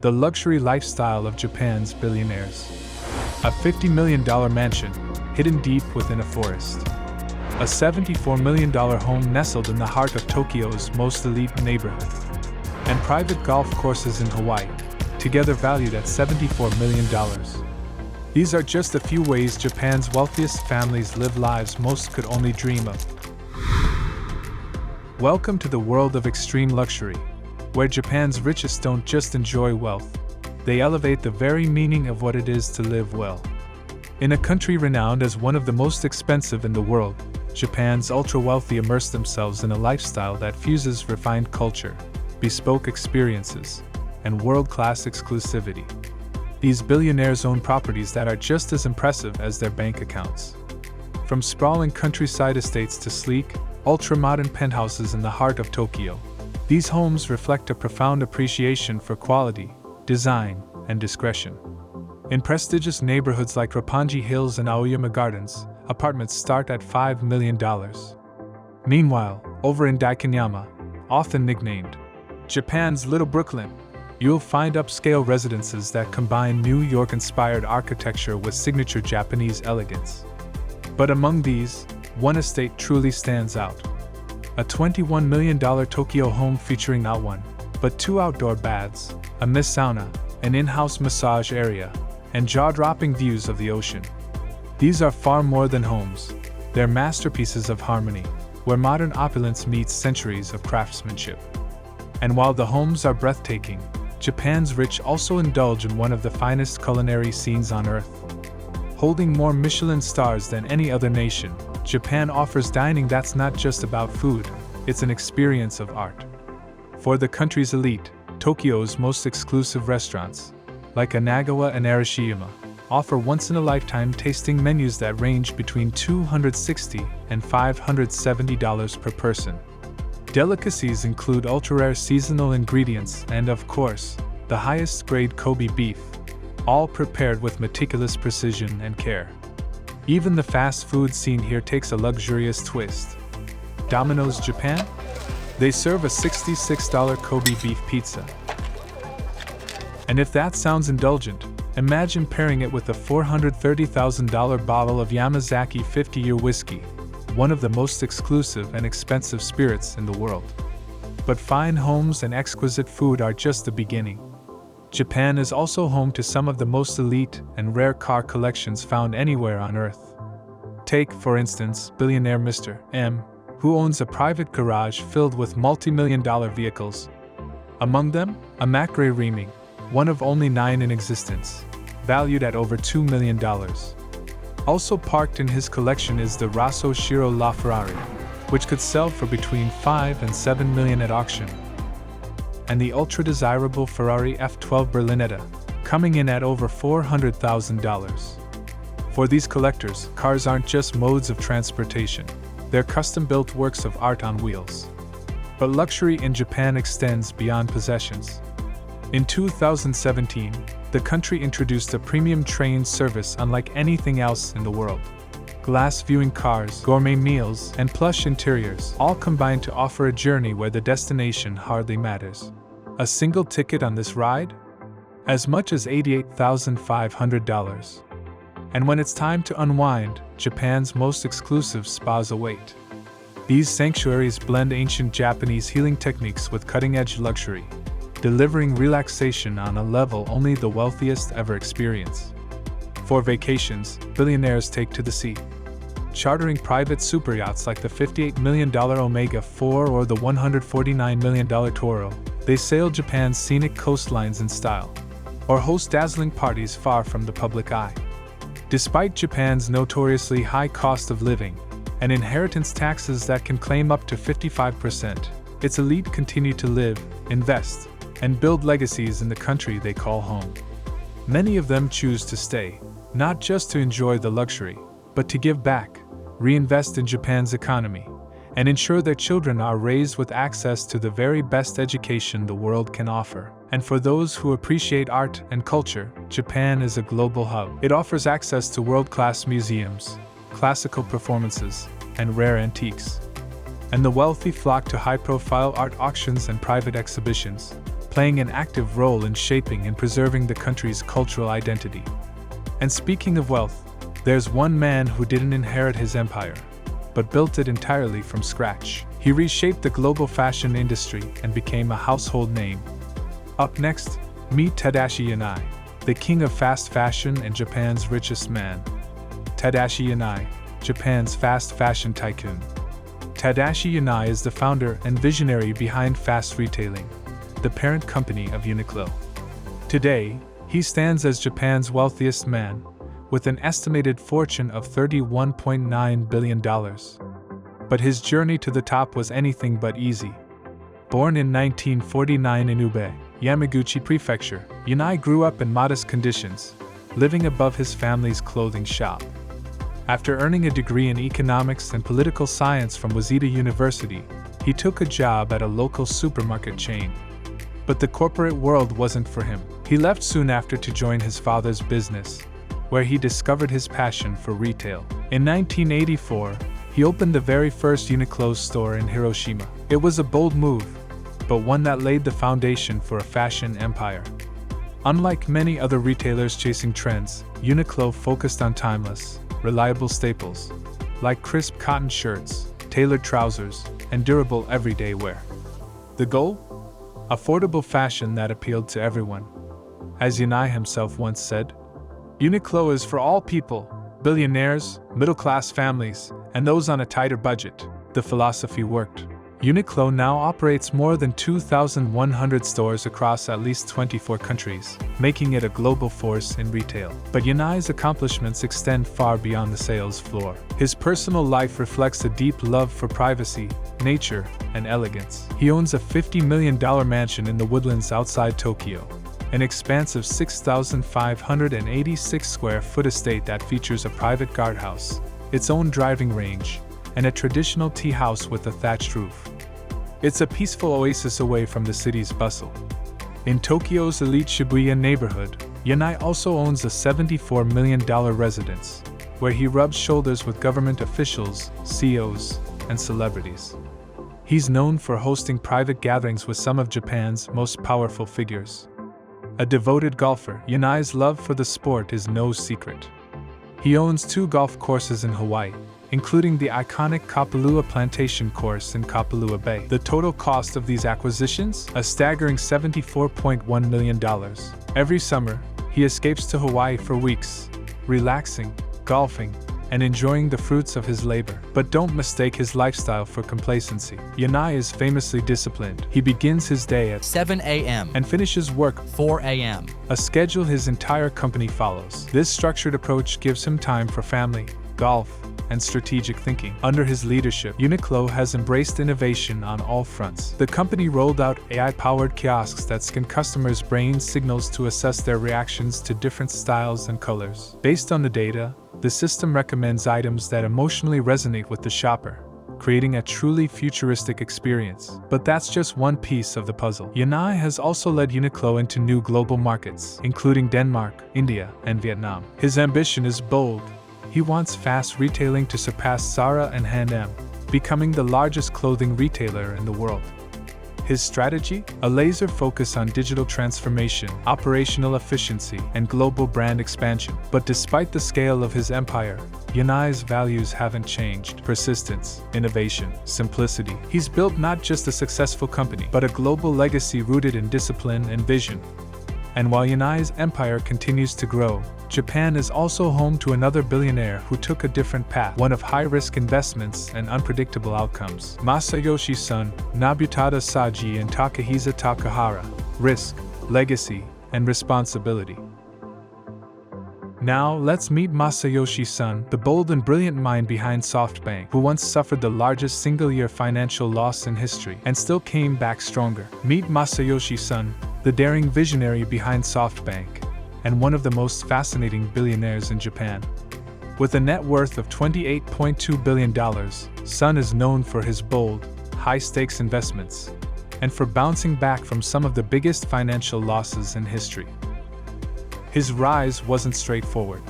The luxury lifestyle of Japan's billionaires. A $50 million mansion, hidden deep within a forest. A $74 million home nestled in the heart of Tokyo's most elite neighborhood. And private golf courses in Hawaii, together valued at $74 million. These are just a few ways Japan's wealthiest families live lives most could only dream of. Welcome to the world of extreme luxury, where Japan's richest don't just enjoy wealth, they elevate the very meaning of what it is to live well. In a country renowned as one of the most expensive in the world, Japan's ultra-wealthy immerse themselves in a lifestyle that fuses refined culture, bespoke experiences, and world-class exclusivity. These billionaires own properties that are just as impressive as their bank accounts. From sprawling countryside estates to sleek, ultra-modern penthouses in the heart of Tokyo, these homes reflect a profound appreciation for quality, design, and discretion. In prestigious neighborhoods like Roppongi Hills and Aoyama Gardens, apartments start at $5 million. Meanwhile, over in Daikanyama, often nicknamed Japan's Little Brooklyn, you'll find upscale residences that combine New York-inspired architecture with signature Japanese elegance. But among these, one estate truly stands out. A $21 million Tokyo home featuring not one, but two outdoor baths, a mist sauna, an in-house massage area, and jaw-dropping views of the ocean. These are far more than homes. They're masterpieces of harmony, where modern opulence meets centuries of craftsmanship. And while the homes are breathtaking, Japan's rich also indulge in one of the finest culinary scenes on earth. Holding more Michelin stars than any other nation, Japan offers dining that's not just about food, it's an experience of art. For the country's elite, Tokyo's most exclusive restaurants, like Inagawa and Arashiyama, offer once-in-a-lifetime tasting menus that range between $260 and $570 per person. Delicacies include ultra-rare seasonal ingredients and, of course, the highest-grade Kobe beef, all prepared with meticulous precision and care. Even the fast food scene here takes a luxurious twist. Domino's Japan? They serve a $66 Kobe beef pizza. And if that sounds indulgent, imagine pairing it with a $430,000 bottle of Yamazaki 50-year whiskey, one of the most exclusive and expensive spirits in the world. But fine homes and exquisite food are just the beginning. Japan is also home to some of the most elite and rare car collections found anywhere on Earth. Take, for instance, billionaire Mr. M, who owns a private garage filled with multi-million-dollar vehicles. Among them, a Macrae Reming, one of only 9 in existence, valued at over $2 million. Also parked in his collection is the Rosso Shiro La Ferrari, which could sell for between $5 and $7 million at auction. And the ultra-desirable Ferrari F12 Berlinetta, coming in at over $400,000. For these collectors, cars aren't just modes of transportation, they're custom-built works of art on wheels. But luxury in Japan extends beyond possessions. In 2017, the country introduced a premium train service unlike anything else in the world. Glass-viewing cars, gourmet meals, and plush interiors all combine to offer a journey where the destination hardly matters. A single ticket on this ride? As much as $88,500. And when it's time to unwind, Japan's most exclusive spas await. These sanctuaries blend ancient Japanese healing techniques with cutting-edge luxury, delivering relaxation on a level only the wealthiest ever experience. For vacations, billionaires take to the sea. Chartering private superyachts like the $58 million Omega-4 or the $149 million Toro, they sail Japan's scenic coastlines in style, or host dazzling parties far from the public eye. Despite Japan's notoriously high cost of living and inheritance taxes that can claim up to 55%, its elite continue to live, invest, and build legacies in the country they call home. Many of them choose to stay, not just to enjoy the luxury, but to give back, reinvest in Japan's economy, and ensure their children are raised with access to the very best education the world can offer. And for those who appreciate art and culture, Japan is a global hub. It offers access to world-class museums, classical performances, and rare antiques. And the wealthy flock to high-profile art auctions and private exhibitions, playing an active role in shaping and preserving the country's cultural identity. And speaking of wealth, there's one man who didn't inherit his empire, but built it entirely from scratch. He reshaped the global fashion industry and became a household name. Up next, meet Tadashi Yanai, the king of fast fashion and Japan's richest man. Tadashi Yanai, Japan's fast fashion tycoon. Tadashi Yanai is the founder and visionary behind Fast Retailing, the parent company of Uniqlo. Today, he stands as Japan's wealthiest man, with an estimated fortune of $31.9 billion. But his journey to the top was anything but easy. Born in 1949 in Ube, Yamaguchi Prefecture, Yanai grew up in modest conditions, living above his family's clothing shop. After earning a degree in economics and political science from Waseda University, he took a job at a local supermarket chain. But the corporate world wasn't for him. He left soon after to join his father's business, where he discovered his passion for retail. In 1984, he opened the very first Uniqlo store in Hiroshima. It was a bold move, but one that laid the foundation for a fashion empire. Unlike many other retailers chasing trends, Uniqlo focused on timeless, reliable staples, like crisp cotton shirts, tailored trousers, and durable everyday wear. The goal? Affordable fashion that appealed to everyone. As Yanai himself once said, Uniqlo is for all people, billionaires, middle-class families, and those on a tighter budget. The philosophy worked. Uniqlo now operates more than 2,100 stores across at least 24 countries, making it a global force in retail. But Yanai's accomplishments extend far beyond the sales floor. His personal life reflects a deep love for privacy, nature, and elegance. He owns a $50 million mansion in the woodlands outside Tokyo, an expansive 6,586 square foot estate that features a private guardhouse, its own driving range, and a traditional tea house with a thatched roof. It's a peaceful oasis away from the city's bustle. In Tokyo's elite Shibuya neighborhood, Yanai also owns a $74 million residence, where he rubs shoulders with government officials, CEOs, and celebrities. He's known for hosting private gatherings with some of Japan's most powerful figures. A devoted golfer, Yanai's love for the sport is no secret. He owns 2 golf courses in Hawaii, including the iconic Kapalua Plantation course in Kapalua Bay. The total cost of these acquisitions? A staggering $74.1 million. Every summer, he escapes to Hawaii for weeks, relaxing, golfing, and enjoying the fruits of his labor. But don't mistake his lifestyle for complacency. Yanai is famously disciplined. He begins his day at 7 a.m. and finishes work 4 a.m. A schedule his entire company follows. This structured approach gives him time for family, golf, and strategic thinking. Under his leadership, Uniqlo has embraced innovation on all fronts. The company rolled out AI-powered kiosks that scan customers' brain signals to assess their reactions to different styles and colors. Based on the data, the system recommends items that emotionally resonate with the shopper, creating a truly futuristic experience. But that's just one piece of the puzzle. Yanai has also led Uniqlo into new global markets, including Denmark, India, and Vietnam. His ambition is bold. He wants fast retailing to surpass Zara and H&M, becoming the largest clothing retailer in the world. His strategy? A laser focus on digital transformation, operational efficiency, and global brand expansion. But despite the scale of his empire, Yanai's values haven't changed. Persistence, innovation, simplicity. He's built not just a successful company, but a global legacy rooted in discipline and vision. And while Yanai's empire continues to grow, Japan is also home to another billionaire who took a different path, one of high-risk investments and unpredictable outcomes. Masayoshi Son, Nobutada Saji, and Takahisa Takahara. Risk, legacy, and responsibility. Now, let's meet Masayoshi Son, the bold and brilliant mind behind SoftBank, who once suffered the largest single-year financial loss in history and still came back stronger. Meet Masayoshi Son, the daring visionary behind SoftBank, and one of the most fascinating billionaires in Japan. With a net worth of $28.2 billion, Son is known for his bold, high-stakes investments, and for bouncing back from some of the biggest financial losses in history. His rise wasn't straightforward.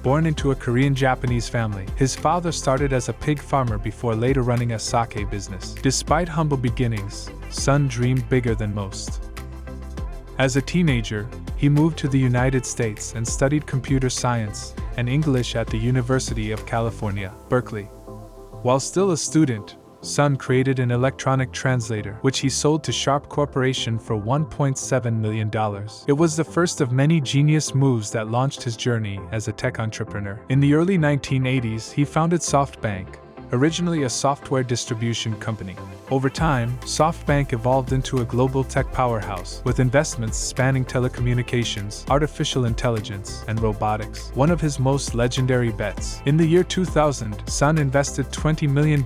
Born into a Korean-Japanese family, his father started as a pig farmer before later running a sake business. Despite humble beginnings, Son dreamed bigger than most. As a teenager, he moved to the United States and studied computer science and English at the University of California, Berkeley. While still a student, Son created an electronic translator, which he sold to Sharp Corporation for $1.7 million. It was the first of many genius moves that launched his journey as a tech entrepreneur. In the early 1980s, he founded SoftBank, originally a software distribution company. Over time, SoftBank evolved into a global tech powerhouse, with investments spanning telecommunications, artificial intelligence, and robotics. One of his most legendary bets. In the year 2000, Son invested $20 million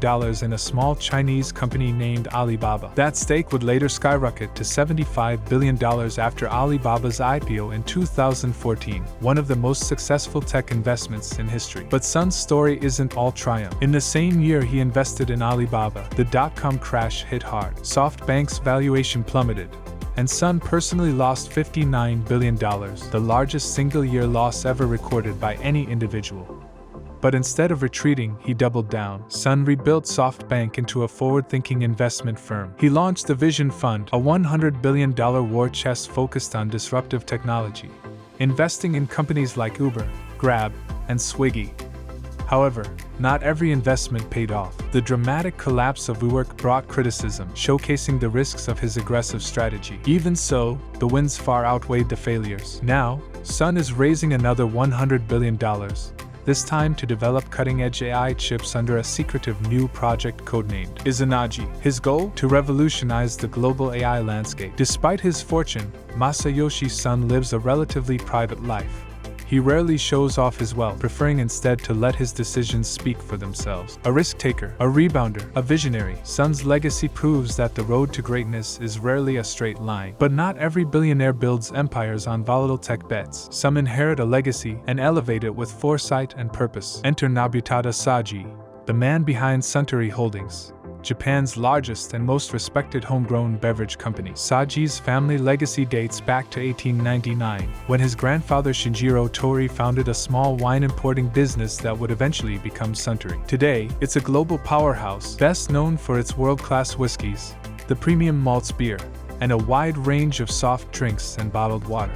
in a small Chinese company named Alibaba. That stake would later skyrocket to $75 billion after Alibaba's IPO in 2014, one of the most successful tech investments in history. But Son's story isn't all triumph. In the same year he invested in Alibaba, the dot-com crash hit hard. SoftBank's valuation plummeted, and Son personally lost $59 billion, the largest single-year loss ever recorded by any individual. But instead of retreating, he doubled down. Son rebuilt SoftBank into a forward-thinking investment firm. He launched the Vision Fund, a $100 billion war chest focused on disruptive technology, investing in companies like Uber, Grab, and Swiggy. However, not every investment paid off. The dramatic collapse of WeWork brought criticism, showcasing the risks of his aggressive strategy. Even so, the wins far outweighed the failures. Now, Son is raising another $100 billion, this time to develop cutting-edge AI chips under a secretive new project codenamed Izanagi. His goal? To revolutionize the global AI landscape. Despite his fortune, Masayoshi Son lives a relatively private life. He rarely shows off his wealth, preferring instead to let his decisions speak for themselves. A risk-taker, a rebounder, a visionary, Son's legacy proves that the road to greatness is rarely a straight line. But not every billionaire builds empires on volatile tech bets. Some inherit a legacy and elevate it with foresight and purpose. Enter Nobutada Saji, the man behind Suntory Holdings, Japan's largest and most respected homegrown beverage company. Saji's family legacy dates back to 1899, when his grandfather Shinjiro Tori founded a small wine importing business that would eventually become Suntory. Today, it's a global powerhouse, best known for its world-class whiskeys, the premium malts beer, and a wide range of soft drinks and bottled water.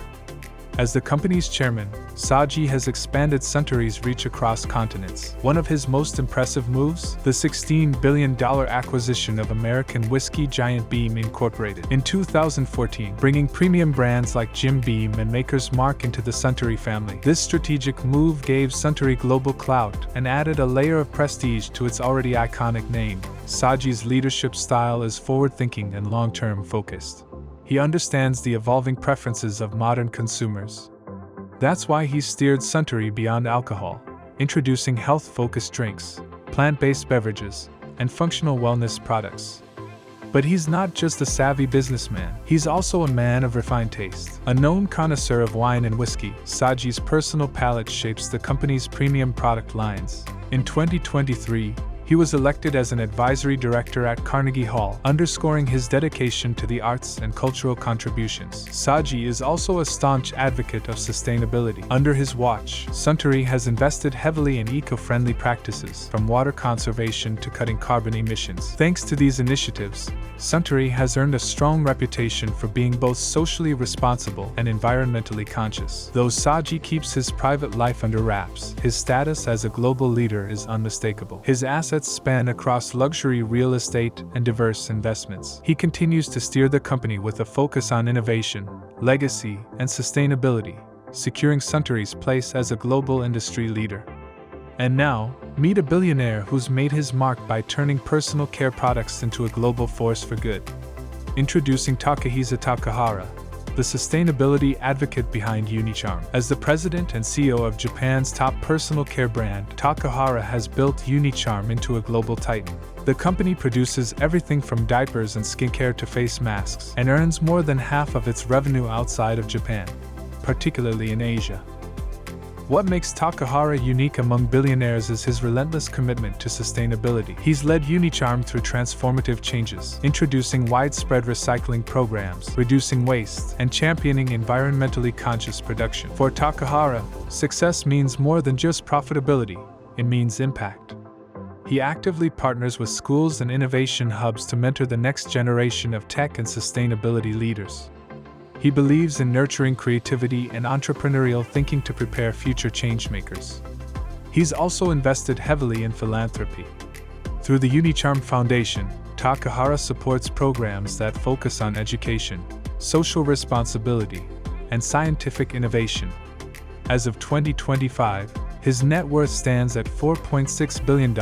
As the company's chairman, Saji has expanded Suntory's reach across continents. One of his most impressive moves? The $16 billion acquisition of American whiskey giant Beam Incorporated in 2014, bringing premium brands like Jim Beam and Maker's Mark into the Suntory family. This strategic move gave Suntory global clout and added a layer of prestige to its already iconic name. Saji's leadership style is forward-thinking and long-term focused. He understands the evolving preferences of modern consumers. That's why he steered Suntory beyond alcohol, introducing health-focused drinks, plant-based beverages, and functional wellness products. But he's not just a savvy businessman, he's also a man of refined taste. A known connoisseur of wine and whiskey, Saji's personal palate shapes the company's premium product lines. In 2023, he was elected as an advisory director at Carnegie Hall, underscoring his dedication to the arts and cultural contributions. Saji is also a staunch advocate of sustainability. Under his watch, Suntory has invested heavily in eco-friendly practices, from water conservation to cutting carbon emissions. Thanks to these initiatives, Suntory has earned a strong reputation for being both socially responsible and environmentally conscious. Though Saji keeps his private life under wraps, his status as a global leader is unmistakable. His assets span across luxury real estate and diverse investments. He continues to steer the company with a focus on innovation, legacy, and sustainability, securing Suntory's place as a global industry leader. And now, meet a billionaire who's made his mark by turning personal care products into a global force for good. Introducing Takahisa Takahara, the sustainability advocate behind UniCharm. As the president and CEO of Japan's top personal care brand, Takahara has built UniCharm into a global titan. The company produces everything from diapers and skincare to face masks, and earns more than half of its revenue outside of Japan, particularly in Asia. What makes Takahara unique among billionaires is his relentless commitment to sustainability. He's led UniCharm through transformative changes, introducing widespread recycling programs, reducing waste, and championing environmentally conscious production. For Takahara, success means more than just profitability, it means impact. He actively partners with schools and innovation hubs to mentor the next generation of tech and sustainability leaders. He believes in nurturing creativity and entrepreneurial thinking to prepare future changemakers. He's also invested heavily in philanthropy. Through the UniCharm Foundation, Takahara supports programs that focus on education, social responsibility, and scientific innovation. As of 2025, his net worth stands at $4.6 billion,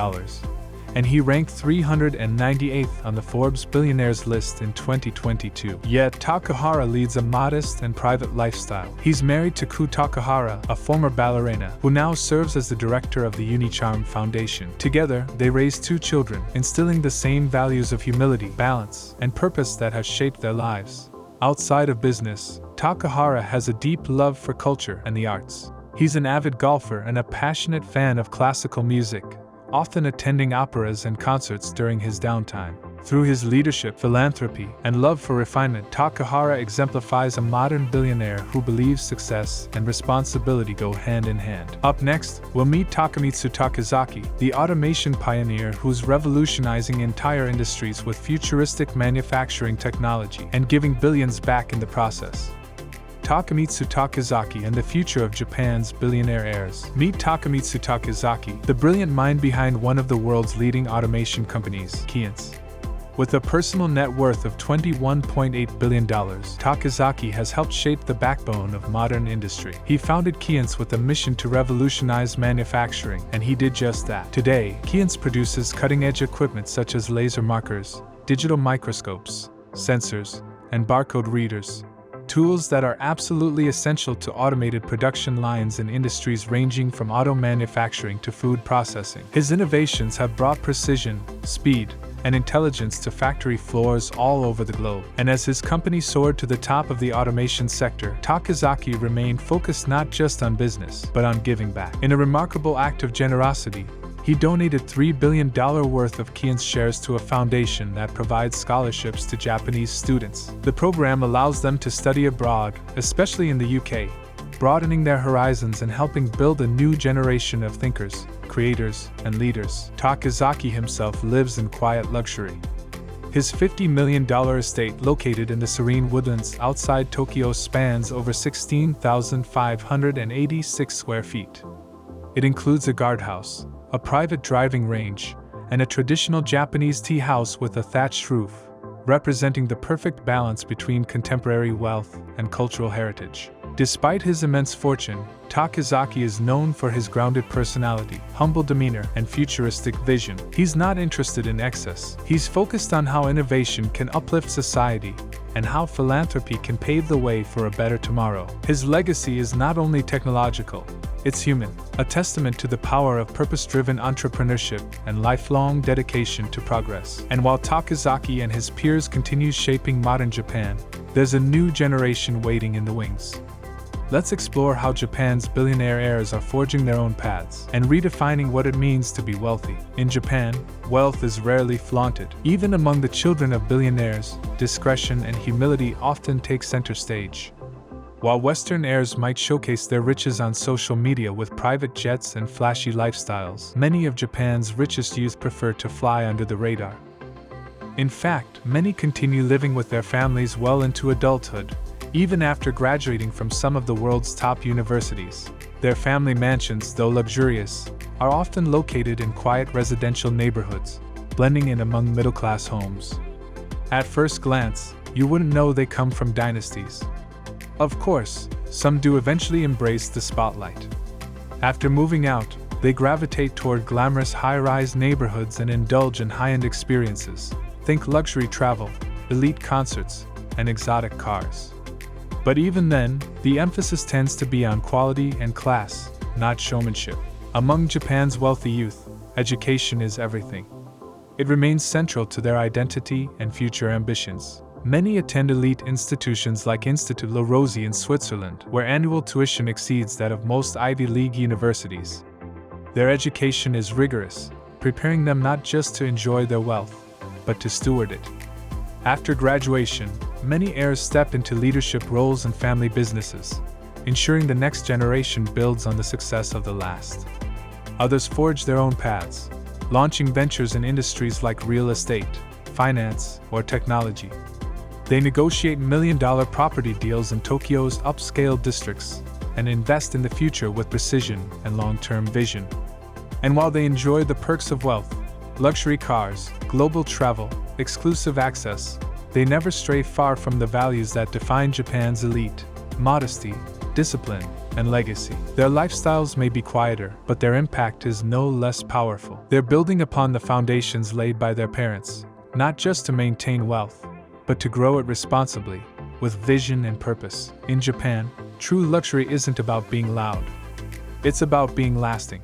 and he ranked 398th on the Forbes Billionaires list in 2022. Yet, Takahara leads a modest and private lifestyle. He's married to Ku Takahara, a former ballerina, who now serves as the director of the UniCharm Foundation. Together, they raise 2 children, instilling the same values of humility, balance, and purpose that have shaped their lives. Outside of business, Takahara has a deep love for culture and the arts. He's an avid golfer and a passionate fan of classical music, often attending operas and concerts during his downtime. Through his leadership, philanthropy, and love for refinement, Takahara exemplifies a modern billionaire who believes success and responsibility go hand in hand. Up next, we'll meet Takamitsu Takizaki, the automation pioneer who's revolutionizing entire industries with futuristic manufacturing technology and giving billions back in the process. Takamitsu Takizaki and the future of Japan's billionaire heirs. Meet Takamitsu Takizaki, the brilliant mind behind one of the world's leading automation companies, Keyence. With a personal net worth of $21.8 billion, Takizaki has helped shape the backbone of modern industry. He founded Keyence with a mission to revolutionize manufacturing, and he did just that. Today, Keyence produces cutting-edge equipment such as laser markers, digital microscopes, sensors, and barcode readers. Tools that are absolutely essential to automated production lines in industries ranging from auto manufacturing to food processing. His innovations have brought precision, speed, and intelligence to factory floors all over the globe. And as his company soared to the top of the automation sector, Takizaki remained focused not just on business, but on giving back. In a remarkable act of generosity, he donated $3 billion worth of Keyence shares to a foundation that provides scholarships to Japanese students. The program allows them to study abroad, especially in the UK, broadening their horizons and helping build a new generation of thinkers, creators, and leaders. Takizaki himself lives in quiet luxury. His $50 million estate, located in the serene woodlands outside Tokyo, spans over 16,586 square feet. It includes a guardhouse, a private driving range, and a traditional Japanese tea house with a thatched roof, representing the perfect balance between contemporary wealth and cultural heritage. Despite his immense fortune, Takizaki is known for his grounded personality, humble demeanor, and futuristic vision. He's not interested in excess. He's focused on how innovation can uplift society and how philanthropy can pave the way for a better tomorrow. His legacy is not only technological, it's human, a testament to the power of purpose-driven entrepreneurship and lifelong dedication to progress. And while Takizaki and his peers continue shaping modern Japan, there's a new generation waiting in the wings. Let's explore how Japan's billionaire heirs are forging their own paths and redefining what it means to be wealthy. In Japan, wealth is rarely flaunted. Even among the children of billionaires, discretion and humility often take center stage. While Western heirs might showcase their riches on social media with private jets and flashy lifestyles, many of Japan's richest youth prefer to fly under the radar. In fact, many continue living with their families well into adulthood, even after graduating from some of the world's top universities. Their family mansions, though luxurious, are often located in quiet residential neighborhoods, blending in among middle-class homes. At first glance, you wouldn't know they come from dynasties. Of course, some do eventually embrace the spotlight. After moving out, they gravitate toward glamorous high-rise neighborhoods and indulge in high-end experiences. Think luxury travel, elite concerts, and exotic cars. But even then, the emphasis tends to be on quality and class, not showmanship. Among Japan's wealthy youth, education is everything. It remains central to their identity and future ambitions. Many attend elite institutions like Institut La Rose in Switzerland, where annual tuition exceeds that of most Ivy League universities. Their education is rigorous, preparing them not just to enjoy their wealth, but to steward it. After graduation, many heirs step into leadership roles in family businesses, ensuring the next generation builds on the success of the last. Others forge their own paths, launching ventures in industries like real estate, finance, or technology. They negotiate million-dollar property deals in Tokyo's upscale districts and invest in the future with precision and long-term vision. And while they enjoy the perks of wealth, luxury cars, global travel, exclusive access, they never stray far from the values that define Japan's elite: modesty, discipline, and legacy. Their lifestyles may be quieter, but their impact is no less powerful. They're building upon the foundations laid by their parents, not just to maintain wealth, but to grow it responsibly, with vision and purpose. In Japan, true luxury isn't about being loud. It's about being lasting.